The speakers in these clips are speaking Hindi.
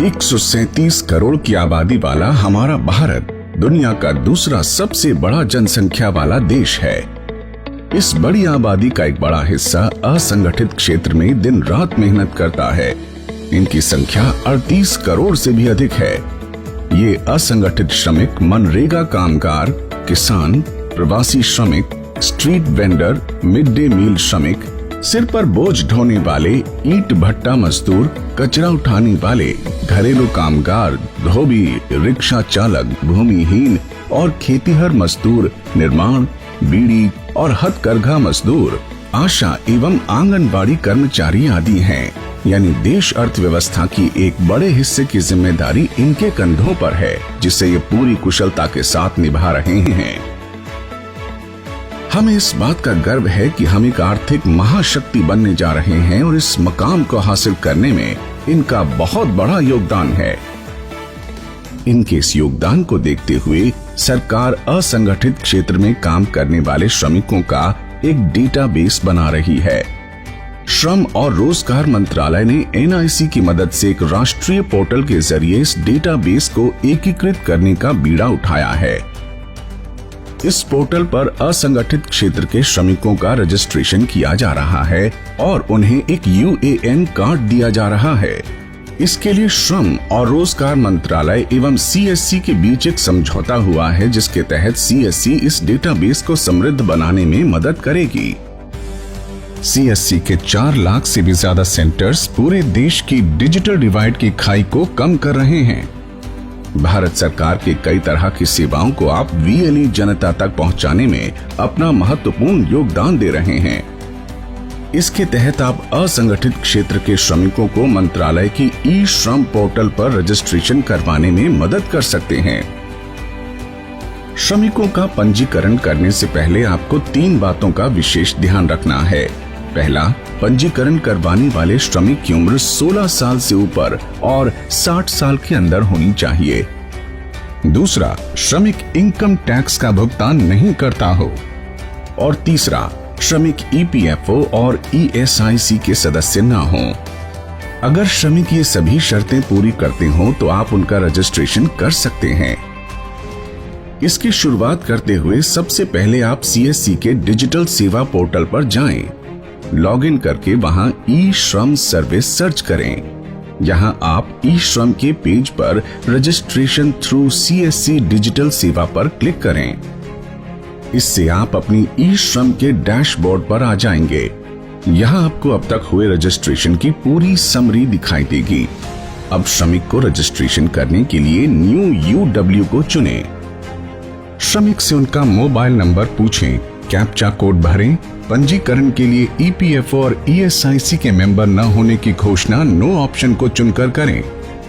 137 करोड़ की आबादी वाला हमारा भारत दुनिया का दूसरा सबसे बड़ा जनसंख्या वाला देश है। इस बड़ी आबादी का एक बड़ा हिस्सा असंगठित क्षेत्र में दिन रात मेहनत करता है। इनकी संख्या 38 करोड़ से भी अधिक है। ये असंगठित श्रमिक मनरेगा कामगार, किसान, प्रवासी श्रमिक, street vendor, midday meal श्रमिक, सिर पर बोझ ढोने वाले, ईंट भट्टा मजदूर, कचरा उठाने वाले, घरेलू कामगार, धोबी, रिक्शा चालक, भूमिहीन और खेतीहर मजदूर, निर्माण, बीड़ी और हथकरघा मजदूर, आशा एवं आंगनबाड़ी कर्मचारी आदि हैं। यानी देश अर्थव्यवस्था की एक बड़े हिस्से की जिम्मेदारी इनके कंधों पर है, जिसे ये पूरी कुशलता के साथ निभा रहे हैं। हमें इस बात का गर्व है कि हम एक आर्थिक महाशक्ति बनने जा रहे हैं और इस मकाम को हासिल करने में इनका बहुत बड़ा योगदान है। इनके इस योगदान को देखते हुए सरकार असंगठित क्षेत्र में काम करने वाले श्रमिकों का एक डेटाबेस बना रही है। श्रम और रोजगार मंत्रालय ने NIC की मदद से एक राष्ट्रीय पोर्टल के जरिए इस डेटाबेस को एकीकृत करने का बीड़ा उठाया है। इस पोर्टल पर असंगठित क्षेत्र के श्रमिकों का रजिस्ट्रेशन किया जा रहा है और उन्हें एक UAN कार्ड दिया जा रहा है। इसके लिए श्रम और रोजगार मंत्रालय एवं CSC के बीच एक समझौता हुआ है, जिसके तहत CSC इस डेटाबेस को समृद्ध बनाने में मदद करेगी। CSC के 4 लाख से भी ज्यादा सेंटर्स पूरे देश की डिजिटल डिवाइड की खाई को कम कर रहे हैं। भारत सरकार के कई तरह की सेवाओं को आप VLE जनता तक पहुंचाने में अपना महत्वपूर्ण योगदान दे रहे हैं। इसके तहत आप असंगठित क्षेत्र के श्रमिकों को मंत्रालय की ई-श्रम पोर्टल पर रजिस्ट्रेशन करवाने में मदद कर सकते हैं। श्रमिकों का पंजीकरण करने से पहले आपको 3 बातों का विशेष ध्यान रखना है। पहला, पंजीकरण करवाने वाले श्रमिक की उम्र 16 साल से ऊपर और 60 साल के अंदर होनी चाहिए। दूसरा, श्रमिक इनकम टैक्स का भुगतान नहीं करता हो। और तीसरा, श्रमिक EPFO और ESIC के सदस्य न हो। अगर श्रमिक ये सभी शर्तें पूरी करते हो तो आप उनका रजिस्ट्रेशन कर सकते हैं। इसकी शुरुआत करते हुए सबसे पहले आप CSC के डिजिटल सेवा पोर्टल पर जाएं। लॉगिन करके वहां ई-श्रम सर्विस सर्च करें। यहां आप ई-श्रम के पेज पर रजिस्ट्रेशन थ्रू CSC डिजिटल सेवा पर क्लिक करें। इससे आप अपनी ई-श्रम के डैशबोर्ड पर आ जाएंगे। यहां आपको अब तक हुए रजिस्ट्रेशन की पूरी समरी दिखाई देगी। अब श्रमिक को रजिस्ट्रेशन करने के लिए न्यू UW को चुनें। श्रमिक से उनका मोबाइल नंबर पूछें, कैप्चा कोड भरें। पंजीकरण के लिए EPFO और ESIC के मेंबर न होने की घोषणा नो ऑप्शन को चुनकर करें।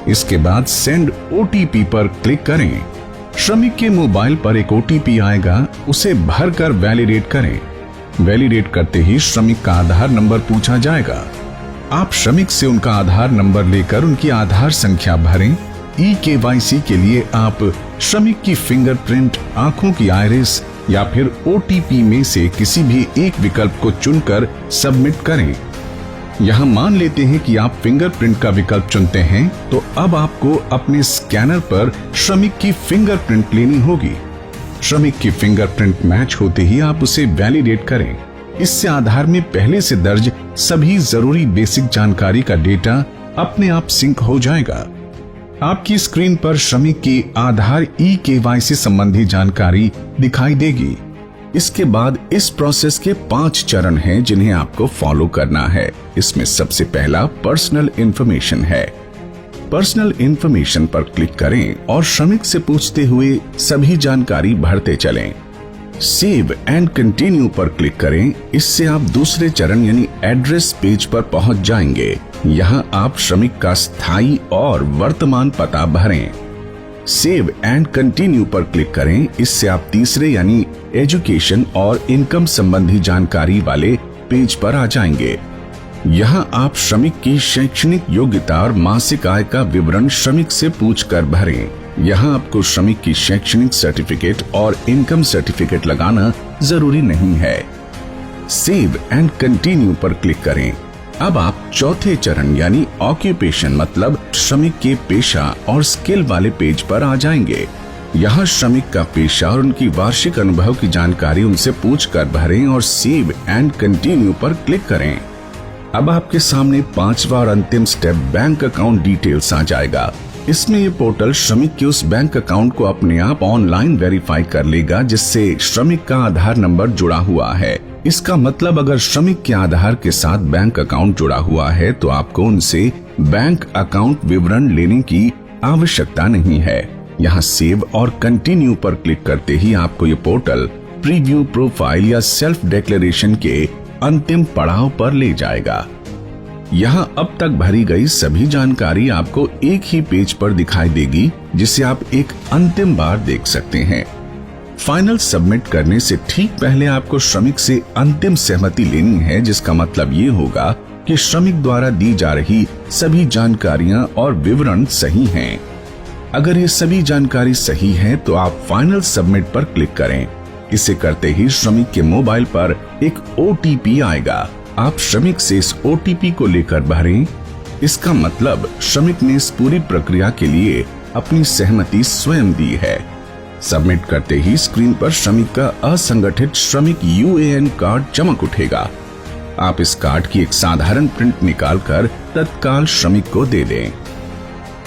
इसके बाद सेंड OTP पर क्लिक करें। श्रमिक के मोबाइल पर एक OTP आएगा, उसे भरकर वैलिडेट करें। वैलिडेट करते ही श्रमिक का आधार नंबर पूछा जाएगा। आप श्रमिक से उनका आधार नंबर लेकर उनकी आधार संख्या भरें। eKYC के लिए आप श्रमिक की फिंगरप्रिंट, आंखों की आइरिस या फिर OTP में से किसी भी एक विकल्प को चुनकर सबमिट करें। यहां मान लेते हैं कि आप फिंगरप्रिंट का विकल्प चुनते हैं, तो अब आपको अपने स्कैनर पर श्रमिक की फिंगरप्रिंट लेनी होगी। श्रमिक की फिंगरप्रिंट मैच होते ही आप उसे वैलिडेट करें। इससे आधार में पहले से दर्ज सभी जरूरी बेसिक जानकारी का डेटा अपने आप सिंक हो जाएगा। आपकी स्क्रीन पर श्रमिक की आधार eKYC संबंधी जानकारी दिखाई देगी। इसके बाद इस प्रोसेस के 5 चरण हैं, जिन्हें आपको फॉलो करना है। इसमें सबसे पहला पर्सनल इंफॉर्मेशन है। पर्सनल इंफॉर्मेशन पर क्लिक करें और श्रमिक से पूछते हुए सभी जानकारी भरते चलें। सेव एंड कंटिन्यू पर क्लिक करें। इससे आप दूसरे चरण यानी एड्रेस पेज पर पहुंच जाएंगे। यहाँ आप श्रमिक का स्थायी और वर्तमान पता भरें। सेव एंड कंटिन्यू पर क्लिक करें। इससे आप तीसरे यानी एजुकेशन और इनकम संबंधी जानकारी वाले पेज पर आ जाएंगे। यहाँ आप श्रमिक की शैक्षणिक योग्यता और मासिक आय का विवरण श्रमिक से पूछकर भरें। यहाँ आपको श्रमिक की शैक्षणिक सर्टिफिकेट और इनकम सर्टिफिकेट लगाना जरूरी नहीं है। सेव एंड कंटिन्यू पर क्लिक करें। अब आप चौथे चरण यानी ऑक्यूपेशन मतलब श्रमिक के पेशा और स्किल वाले पेज पर आ जाएंगे। यहाँ श्रमिक का पेशा और उनकी वार्षिक अनुभव की जानकारी उनसे पूछकर भरें और सेव एंड कंटिन्यू पर क्लिक करें। अब आपके सामने पांचवा और अंतिम स्टेप बैंक अकाउंट डिटेल्स आ जाएगा। इसमें ये पोर्टल श्रमिक के उस बैंक अकाउंट को अपने आप ऑनलाइन वेरीफाई कर लेगा जिससे श्रमिक का आधार नंबर जुड़ा हुआ है। इसका मतलब अगर श्रमिक के आधार के साथ बैंक अकाउंट जुड़ा हुआ है तो आपको उनसे बैंक अकाउंट विवरण लेने की आवश्यकता नहीं है। यहाँ सेव और कंटिन्यू पर क्लिक करते ही आपको ये पोर्टल प्रीव्यू प्रोफाइल या सेल्फ डिक्लेरेशन के अंतिम पड़ाव पर ले जाएगा। यहाँ अब तक भरी गई सभी जानकारी आपको एक ही पेज पर दिखाई देगी जिसे आप एक अंतिम बार देख सकते हैं। फाइनल सबमिट करने से ठीक पहले आपको श्रमिक से अंतिम सहमति लेनी है, जिसका मतलब ये होगा कि श्रमिक द्वारा दी जा रही सभी जानकारियां और विवरण सही हैं। अगर ये सभी जानकारी सही है तो आप फाइनल सबमिट पर क्लिक करें। इसे करते ही श्रमिक के मोबाइल पर एक OTP आएगा। आप श्रमिक से इस OTP को लेकर भरें। इसका मतलब श्रमिक ने इस पूरी प्रक्रिया के लिए अपनी सहमति स्वयं दी है। सबमिट करते ही स्क्रीन पर श्रमिक का असंगठित श्रमिक UAN कार्ड चमक उठेगा। आप इस कार्ड की एक साधारण प्रिंट निकालकर तत्काल श्रमिक को दे दें।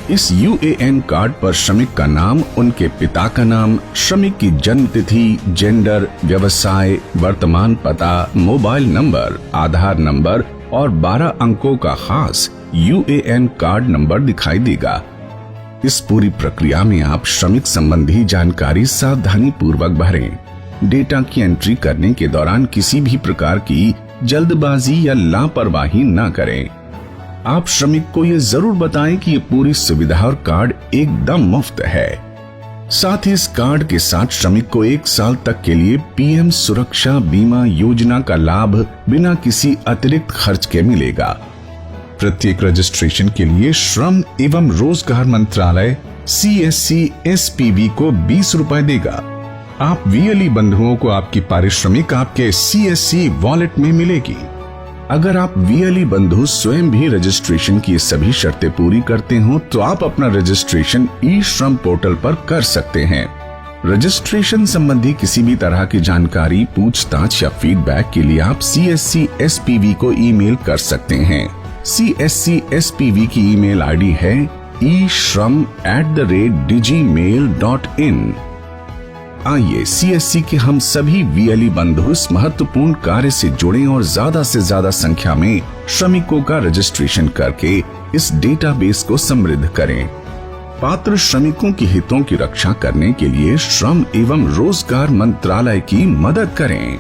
इस UAN कार्ड पर श्रमिक का नाम, उनके पिता का नाम, श्रमिक की जन्म तिथि, जेंडर, व्यवसाय, वर्तमान पता, मोबाइल नंबर, आधार नंबर और 12 अंकों का खास UAN कार्ड नंबर दिखाई देगा। इस पूरी प्रक्रिया में आप श्रमिक संबंधी जानकारी सावधानी पूर्वक भरें। डेटा की एंट्री करने के दौरान किसी भी प्रकार की जल्दबाजी या लापरवाही न करें। आप श्रमिक को ये जरूर बताएं कि ये पूरी सुविधा और कार्ड एकदम मुफ्त है। साथ ही इस कार्ड के साथ श्रमिक को 1 साल तक के लिए PM सुरक्षा बीमा योजना का लाभ बिना किसी अतिरिक्त खर्च के मिलेगा। प्रत्येक रजिस्ट्रेशन के लिए श्रम एवं रोजगार मंत्रालय CSC SPV को 20 रुपए देगा। आप VLE बंधुओं को आपकी पारिश्रमिक आपके CSC वॉलेट में मिलेगी। अगर आप VLE बंधु स्वयं भी रजिस्ट्रेशन की सभी शर्तें पूरी करते हो तो आप अपना रजिस्ट्रेशन ई-श्रम पोर्टल पर कर सकते हैं। रजिस्ट्रेशन संबंधी किसी भी तरह की जानकारी, पूछताछ या फीडबैक के लिए आप CSC SPV को ईमेल कर सकते हैं। CSC SPV की ईमेल ID है ishram@digmail.in। आइए CSC के हम सभी VLE बंधु इस महत्वपूर्ण कार्य से जुड़ें और ज्यादा से ज्यादा संख्या में श्रमिकों का रजिस्ट्रेशन करके इस डेटाबेस को समृद्ध करें। पात्र श्रमिकों के हितों की रक्षा करने के लिए श्रम एवं रोजगार मंत्रालय की मदद करें।